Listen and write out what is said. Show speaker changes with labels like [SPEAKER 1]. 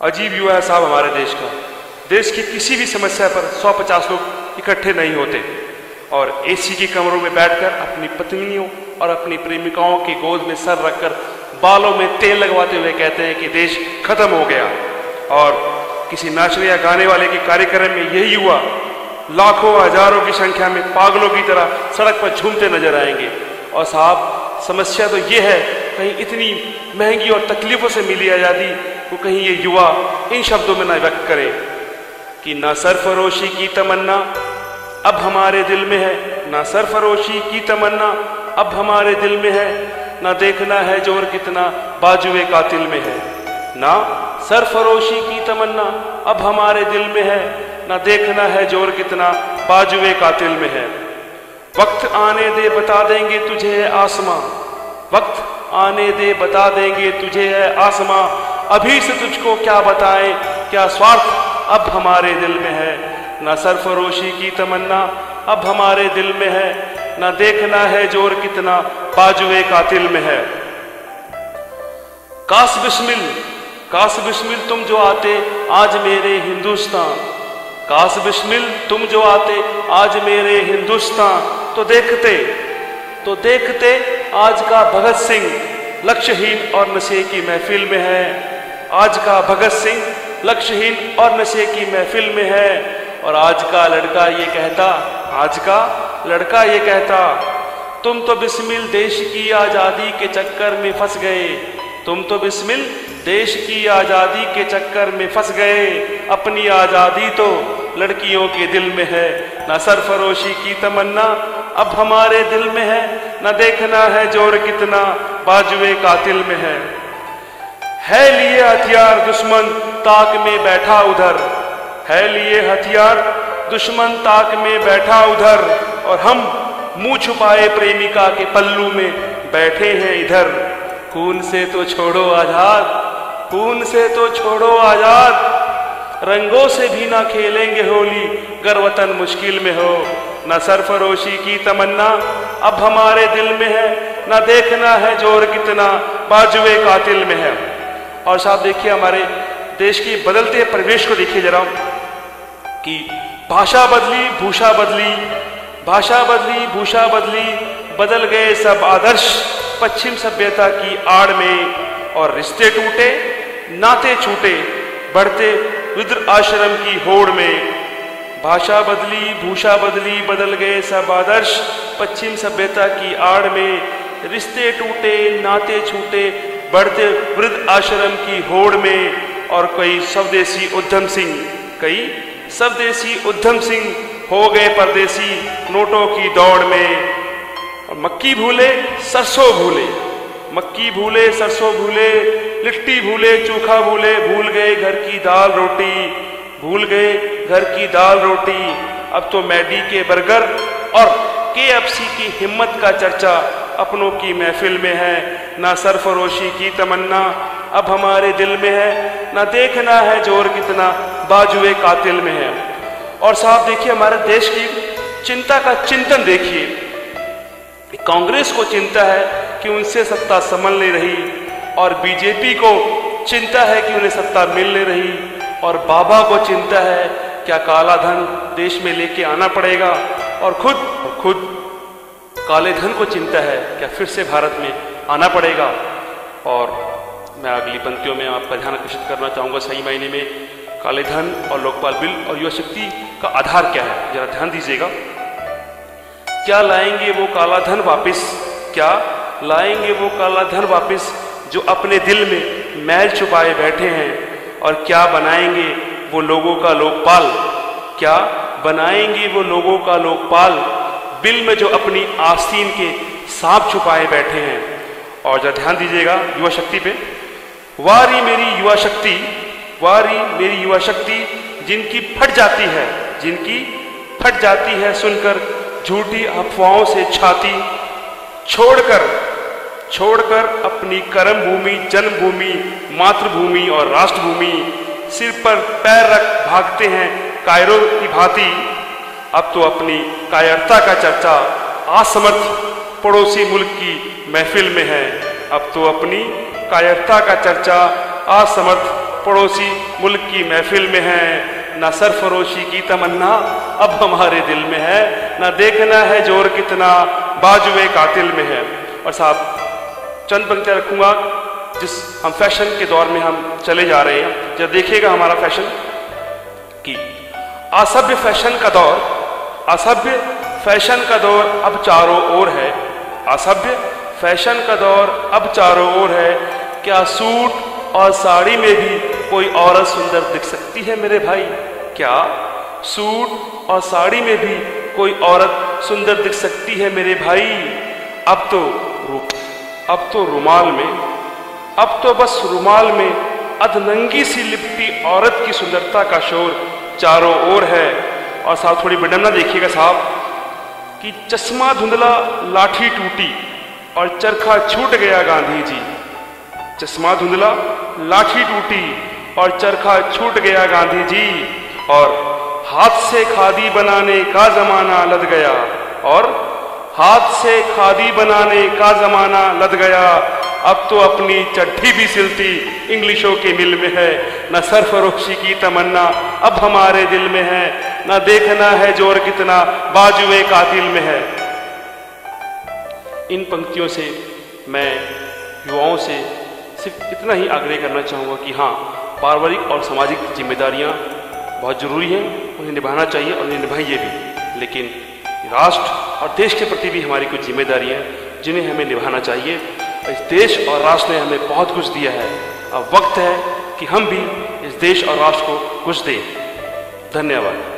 [SPEAKER 1] अजीब युवा है साहब हमारे देश का। देश की किसी भी समस्या पर 150 लोग इकट्ठे नहीं होते और एसी के कमरों में बैठकर अपनी पत्नियों और अपनी प्रेमिकाओं की गोद में सर रखकर बालों में तेल लगवाते हुए कहते हैं कि देश खत्म हो गया। और किसी नाचने या गाने वाले के कार्यक्रम में यही युवा लाखों हजारों की संख्या में पागलों की तरह सड़क पर झूमते नजर आएंगे। और साहब समस्या तो ये है, कहीं इतनी महंगी और तकलीफों से मिली आज़ादी को कहीं ये युवा इन शब्दों में न व्यक्त करे कि ना सरफरोशी की तमन्ना अब हमारे दिल में है, ना सरफरोशी की तमन्ना अब हमारे दिल में है, ना देखना है जोर कितना बाजुए कातिल में है। ना सरफरोशी की तमन्ना अब हमारे दिल में है, ना देखना है जोर कितना बाजुए कातिल में है। वक्त आने दे बता देंगे तुझे है आसमां, वक्त आने दे बता देंगे तुझे है आसमां, अभी से तुझको क्या बताएं क्या स्वार्थ अब हमारे दिल में है। ना सरफरोशी की तमन्ना अब हमारे दिल में है, ना देखना है जोर कितना बाजुए कातिल में है। काश बिस्मिल तुम जो आते आज मेरे हिंदुस्तान, काश बिस्मिल तुम जो आते आज मेरे हिंदुस्तान, तो देखते आज का भगत सिंह लक्ष्यहीन और नशे की महफिल में है। आज का भगत सिंह लक्ष्यहीन और नशे की महफिल में है। और आज का लड़का ये कहता तुम तो बिस्मिल देश की आजादी के चक्कर में फंस गए, तुम तो बिस्मिल देश की आजादी के चक्कर में फंस गए, अपनी आजादी तो लड़कियों के दिल में है। ना सरफरोशी की तमन्ना अब हमारे दिल में है, ना देखना है जोर कितना बाजुए कातिल में है। लिए हथियार दुश्मन ताक में बैठा उधर, है लिए हथियार दुश्मन ताक में बैठा उधर, और हम मुंह छुपाए प्रेमिका के पल्लू में बैठे हैं इधर। खून से तो छोड़ो आजाद, खून से तो छोड़ो आजाद, रंगों से भी ना खेलेंगे होली गर वतन मुश्किल में हो। ना सरफरोशी की तमन्ना अब हमारे दिल में है, ना देखना है जोर कितना बाजुए कातिल में है। और साहब देखिए हमारे देश के बदलते परिवेश को देखिए जरा कि भाषा बदली भूषा बदली, भाषा बदली भूषा बदली, बदल गए सब आदर्श पश्चिम सभ्यता की आड़ में, और रिश्ते टूटे नाते छूटे बढ़ते रुद्र आश्रम की होड़ में। भाषा बदली भूषा बदली, बदल गए सब आदर्श पश्चिम सभ्यता की आड़ में, रिश्ते टूटे नाते छूटे बढ़ते वृद्ध आश्रम की होड़ में। और कई स्वदेशी उद्यम सिंह हो गए परदेसी नोटों की दौड़ में। मक्की भूले सरसों भूले, मक्की भूले सरसों भूले, लिट्टी भूले चोखा भूले, भूल गए घर की दाल रोटी, भूल गए घर की दाल रोटी। अब तो मैडी के बर्गर और KFC की हिम्मत का चर्चा अपनों की महफिल में है। ना सरफरोशी की तमन्ना अब हमारे दिल में है, ना देखना है जोर कितना बाजुए कातिल में है। और साहब देखिए हमारे देश की चिंता का चिंतन देखिए, कांग्रेस को चिंता है कि उनसे सत्ता संभल नहीं रही, और बीजेपी को चिंता है कि उन्हें सत्ता मिल नहीं रही, और बाबा को चिंता है क्या काला धन देश में लेके आना पड़ेगा, और खुद काले धन को चिंता है क्या फिर से भारत में आना पड़ेगा। और मैं अगली पंक्तियों में आपका ध्यान आकर्षित करना चाहूँगा सही मायने में काले धन और लोकपाल बिल और युवा शक्ति का आधार क्या है, जरा ध्यान दीजिएगा। क्या लाएंगे वो काला धन वापिस, क्या लाएंगे वो काला धन वापिस जो अपने दिल में मैल छुपाए बैठे हैं, और क्या बनाएंगे वो लोगों का लोकपाल, क्या बनाएंगे वो लोगों का लोकपाल बिल में जो अपनी आस्तीन के सांप छुपाए बैठे हैं। और जरा ध्यान दीजिएगा युवा शक्ति पे। वारी मेरी युवा शक्ति, वारी मेरी युवा शक्ति, जिनकी फट जाती है सुनकर झूठी अफवाहों से छाती, छोड़कर अपनी कर्म भूमि जन्मभूमि मातृभूमि और राष्ट्रभूमि, सिर पर पैर रख भागते हैं कायरों की भांति। अब तो अपनी कायरता का चर्चा असमर्थ पड़ोसी मुल्क की महफिल में है, अब तो अपनी कायरता का चर्चा असमर्थ पड़ोसी मुल्क की महफिल में हैं, ना सरफरोशी की तमन्ना अब हमारे दिल में है, ना देखना है जोर कितना बाजुए कातिल में है। और साहब चंद पंक्तियां रखूंगा जिस हम फैशन के दौर में हम चले जा रहे हैं। जब देखिएगा हमारा फैशन कि असभ्य फैशन का दौर, असभ्य फैशन का दौर अब चारों ओर है, असभ्य फैशन का दौर अब चारों ओर है। क्या सूट और साड़ी में भी कोई औरत सुंदर दिख सकती है मेरे भाई? क्या सूट और साड़ी में भी कोई औरत सुंदर दिख सकती है मेरे भाई? अब तो रुमाल में, अब तो बस रुमाल में अधनंगी सी लिपटी औरत की सुंदरता का शोर चारों ओर है। और साहब थोड़ी विडंबना देखिएगा साहब कि चश्मा धुंधला लाठी टूटी और चरखा छूट गया गांधी जी। चश्मा धुंधला लाठी टूटी और चरखा छूट गया गांधी जी। और हाथ से खादी बनाने का जमाना लद गया, और हाथ से खादी बनाने का जमाना लद गया। अब तो अपनी चड्ढी भी सिलती इंग्लिशों के मिल में है, न सरफरोशी की तमन्ना अब हमारे दिल में है, न देखना है जोर कितना बाजुए कातिल में है। इन पंक्तियों से मैं युवाओं से सिर्फ इतना ही आग्रह करना चाहूँगा कि हाँ, पारिवारिक और सामाजिक जिम्मेदारियाँ बहुत जरूरी हैं, उन्हें निभाना चाहिए और उन्हें निभाइए भी, लेकिन राष्ट्र और देश के प्रति भी हमारी कुछ जिम्मेदारियाँ हैं जिन्हें हमें निभाना चाहिए। इस देश और राष्ट्र ने हमें बहुत कुछ दिया है, अब वक्त है कि हम भी इस देश और राष्ट्र को कुछ दें। धन्यवाद।